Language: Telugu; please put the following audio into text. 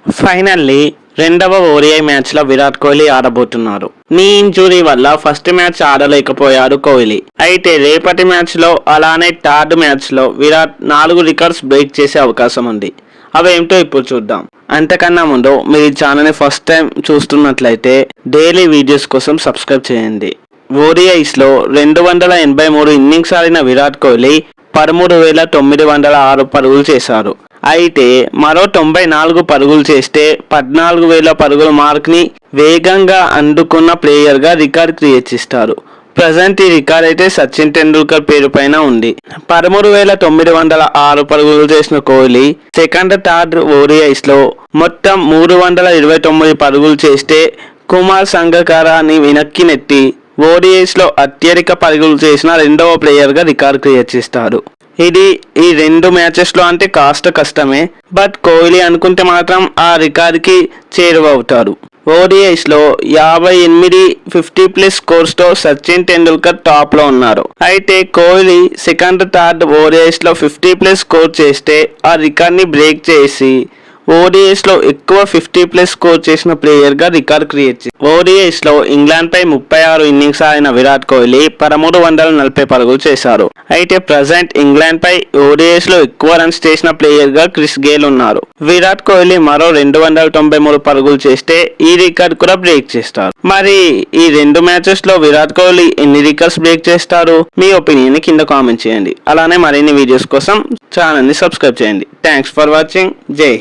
ఫైనల్లీ రెండవ ఓడిఐ మ్యాచ్ లో విరాట్ కోహ్లీ ఆడబోతున్నారు. నీ ఇంజురీ వల్ల ఫస్ట్ మ్యాచ్ ఆడలేకపోయాడు కోహ్లీ. అయితే రేపటి మ్యాచ్ లో అలానే థర్డ్ మ్యాచ్ లో విరాట్ 4 రికార్డ్స్ బ్రేక్ చేసే అవకాశం ఉంది. అవేంటో ఇప్పుడు చూద్దాం. అంతకన్నా ముందు మీరు ఈ ఛానల్ని ఫస్ట్ టైం చూస్తున్నట్లయితే డైలీ వీడియోస్ కోసం సబ్స్క్రైబ్ చేయండి. ఓడిఐస్ లో 283 ఇన్నింగ్స్ ఆడిన విరాట్ కోహ్లీ 13,906 పరుగులు చేశారు. అయితే మరో 94 పరుగులు చేస్తే 14,000 పరుగుల మార్క్ని వేగంగా అందుకున్న ప్లేయర్గా రికార్డ్ క్రియేట్ చేస్తారు. ప్రజెంట్ ఈ రికార్డ్ అయితే సచిన్ టెండూల్కర్ పేరు పైన ఉంది. 13,906 పరుగులు చేసిన కోహ్లీ సెకండ్ థర్డ్ ఓడిఐస్లో మొత్తం 329 పరుగులు చేస్తే కుమార్ సంగకారాని వెనక్కి నెట్టి ఓడిఐస్లో అత్యధిక పరుగులు చేసిన రెండవ ప్లేయర్గా రికార్డ్ క్రియేట్ చేస్తారు. ఇది ఈ 2 మ్యాచెస్లో అంటే కాస్త కష్టమే, బట్ కోహ్లీ అనుకుంటే మాత్రం ఆ రికార్డ్కి చేరువవుతారు. ఓడిఐస్లో 58 50+ స్కోర్స్తో సచిన్ టెండూల్కర్ టాప్లో ఉన్నారు. అయితే కోహ్లీ సెకండ్ థర్డ్ ఓడిఐస్లో 50+ స్కోర్ చేస్తే ఆ రికార్డ్ని బ్రేక్ చేసి ఓడిఐస్లో ఎక్కువ 50+ స్కోర్ చేసిన ప్లేయర్గా రికార్డ్ క్రియేట్ చేశారు. ఓడిఐస్లో ఇంగ్లాండ్పై 36 ఇన్నింగ్స్ ఆడిన విరాట్ కోహ్లీ 1340 పరుగులు చేశారు. అయితే ప్రజెంట్ ఇంగ్లాండ్పై ఓడిఐస్లో ఎక్కువ రన్స్ చేసిన ప్లేయర్గా క్రిస్ గేల్ ఉన్నారు. విరాట్ కోహ్లీ మరో 293 పరుగులు చేస్తే ఈ రికార్డ్ కూడా బ్రేక్ చేస్తారు. మరి ఈ 2 మ్యాచెస్లో విరాట్ కోహ్లీ ఎన్ని రికార్డ్స్ బ్రేక్ చేస్తారు? మీ ఒపీనియన్ కింద కామెంట్ చేయండి. అలానే మరిన్ని వీడియోస్ కోసం ఛానల్ని సబ్స్క్రైబ్ చేయండి. Thanks for watching. జై